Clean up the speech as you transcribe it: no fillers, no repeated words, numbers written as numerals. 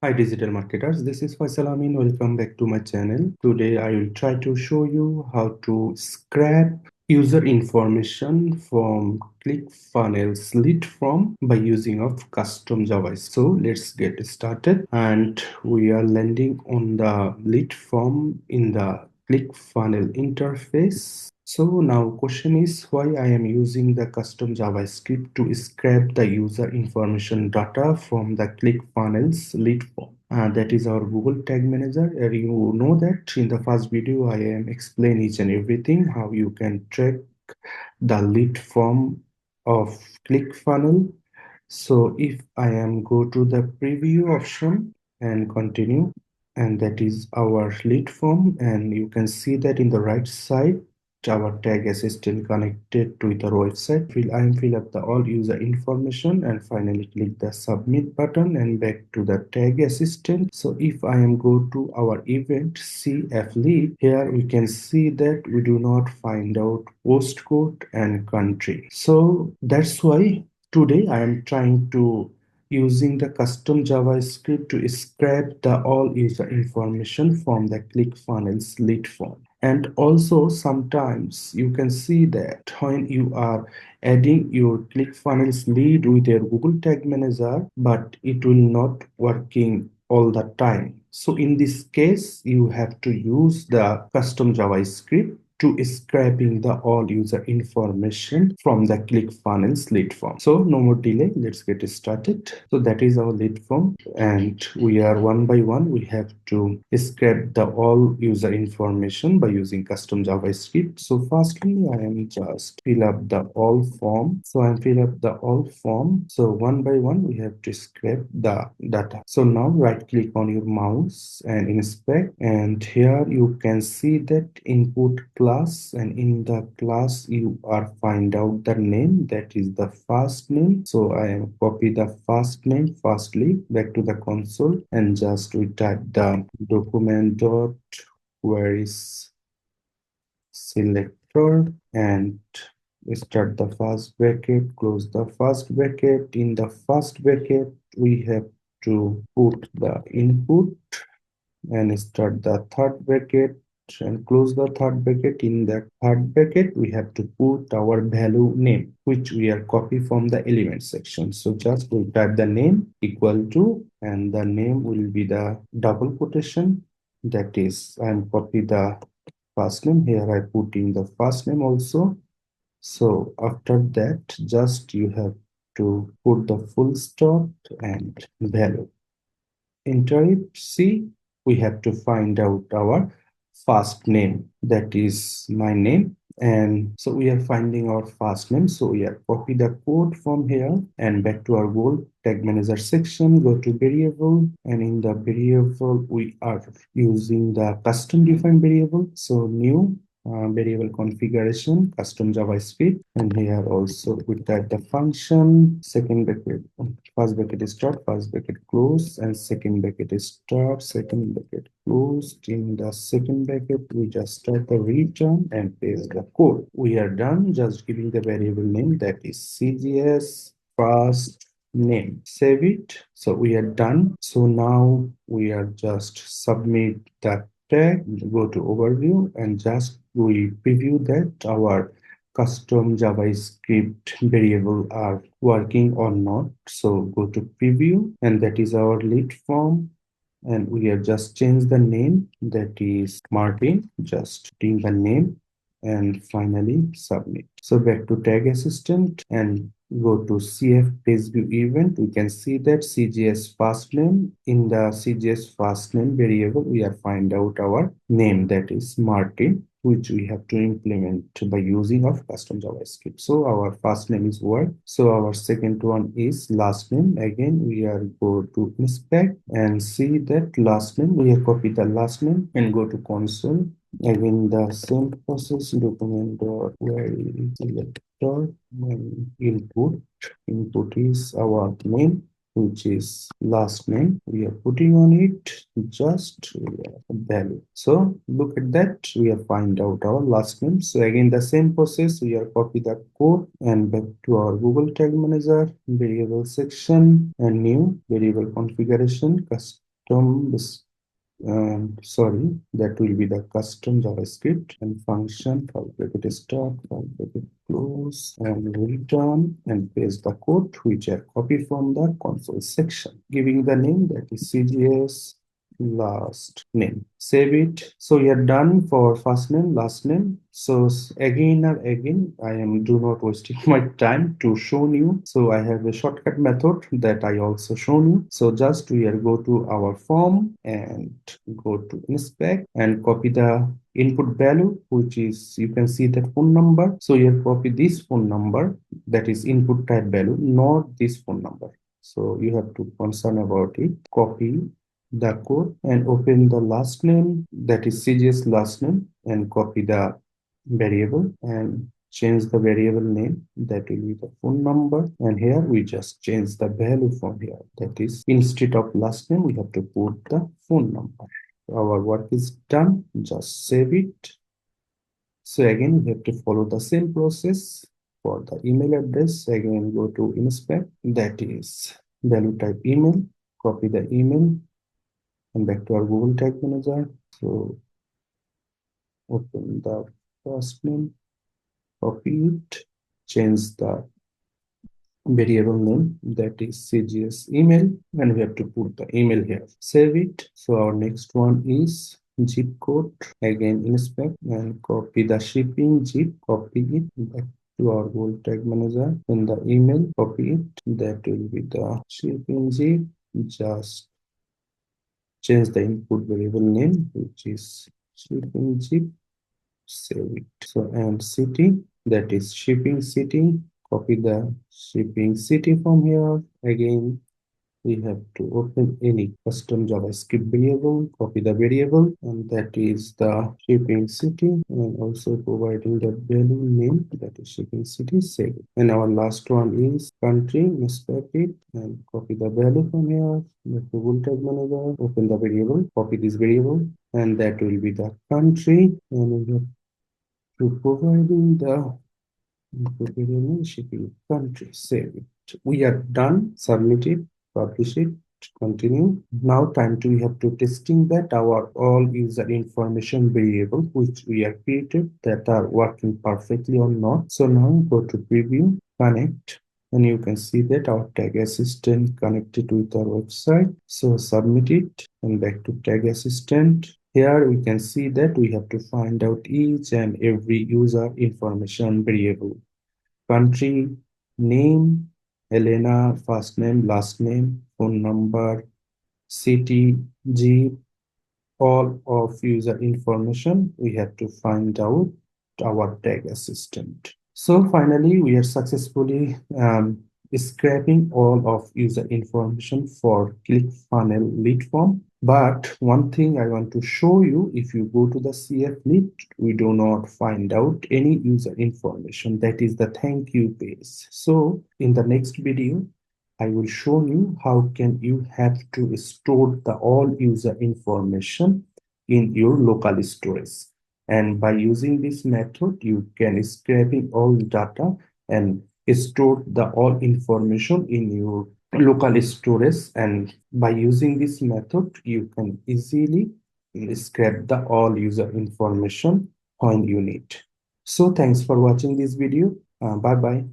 Hi digital marketers, this is Faisal Amin. Welcome back to my channel. Today I will try to show you how to scrape user information from ClickFunnels lead form by using of custom JavaScript. So let's get started, and we are landing on the lead form in the ClickFunnel interface. So now question is why I am using the custom JavaScript to scrape the user information data from the ClickFunnels lead form. That is our Google Tag Manager. You know that in the first video I am explain each and everything how you can track the lead form of ClickFunnels. So if I am go to the preview option and continue, and that is our lead form, and you can see that in the right side our tag assistant connected to our website. I am fill up the all user information and finally click the submit button and back to the tag assistant. So if I am go to our event CF lead, here we can see that we do not find out postcode and country. So that's why today I am trying to using the custom JavaScript to scrape the all user information from the ClickFunnels lead form. And also sometimes you can see that when you are adding your ClickFunnels lead with your Google Tag Manager, but it will not working all the time. So in this case, you have to use the custom JavaScript to scraping the all user information from the ClickFunnels lead form. So no more delay, let's get started. So that is our lead form, and we are one by one we have to scrape the all user information by using custom JavaScript. So firstly I am just fill up the all form. So I'm fill up the all form. So one by one we have to scrape the data. So now right click on your mouse and inspect, and here you can see that input class, and in the class you are find out the name, that is the first name. So I am copy the first name firstly back to the console, and just we type the document dot queries selector and start the first bracket, close the first bracket. In the first bracket we have to put the input and start the third bracket and close the third bracket. In that third bracket we have to put our value name, which we are copy from the element section. So just we type the name equal to, and the name will be the double quotation, that is I'm copy the first name. Here I put in the first name also. So after that just you have to put the full stop and value, enter it. See, we have to find out our first name, that is my name. And so we are finding our first name, so we are copy the code from here and back to our Google Tag Manager section, go to variable, and in the variable we are using the custom defined variable. So new variable configuration custom JavaScript, and here also we type the function second bracket, first bracket is start, first bracket close, and second bracket is start, second bracket closed. In the second bracket we just start the return and paste the code. We are done just giving the variable name, that is CGS first name. Save it. So we are done. So now we are just submit that tag, go to overview, and just we preview that our custom JavaScript variable are working or not. So go to preview, and that is our lead form, and we have just changed the name, that is Martin, just in the name, and finally submit. So back to tag assistant and go to CF page view event. We can see that CGS first name, in the CGS first name variable we are find out our name, that is Martin, which we have to implement by using of custom JavaScript. So our first name is work. So our second one is last name. Again, we are go to inspect and see that last name. We have copy the last name and go to console. Again, the same process, document dot query selector and input. Input is our name, which is last name. We are putting on it just value. So look at that, we have find out our last name. So again the same process, we are copy the code and back to our Google Tag Manager variable section and new variable configuration sorry, that will be the custom JavaScript and function file bracket start, file bracket close, and return and paste the code which I copied from the console section, giving the name that is CGS last name. Save it. So we are done for first name, last name. So again and again, I am do not wasting my time to show you. So I have a shortcut method that I also shown you. So just we are go to our form and go to inspect and copy the input value, which is you can see that phone number. So you copy this phone number that is input type value, not this phone number. So you have to concern about it. Copy the code and open the last name that is CGS last name and copy the variable and change the variable name that will be the phone number, and here we just change the value from here, that is instead of last name we have to put the phone number. Our work is done, just save it. So again we have to follow the same process for the email address. Again go to inspect, that is value type email, copy the email and back to our Google Tag Manager. So open the first name, copy it, change the variable name that is CGS email, and we have to put the email here. Save it. So our next one is zip code. Again inspect and copy the shipping zip, copy it back to our Google Tag Manager. In the email, copy it. That will be the shipping zip. Just change the input variable name, which is shipping zip, save it. So and city, that is shipping city, copy the shipping city from here. Again we have to open any custom JavaScript variable, copy the variable, and that is the shipping city, and also providing the value name that is shipping city, save it. And our last one is country, inspect it and copy the value from here. The Google Tag Manager, open the variable, copy this variable, and that will be the country, and we have to providing the shipping country, save it. We are done, submit it, publish it, continue. Now time to we have to testing that our all user information variable which we are created that are working perfectly or not. So now go to preview, connect, and you can see that our tag assistant connected with our website. So submit it and back to tag assistant. Here we can see that we have to find out each and every user information variable. Country, name, Elena, first name, last name, phone number, city, zip, all of user information we have to find out our tag assistant. So finally, we are successfully scraping all of user information for ClickFunnels lead form. But one thing I want to show you, if you go to the CF lead, we do not find out any user information. That is the thank you page. So in the next video, I will show you how can you have to store the all user information in your local storage. And by using this method, you can scraping all data and store the all information in your local storage. And by using this method, you can easily scrape the all user information when you need. So thanks for watching this video. Bye bye.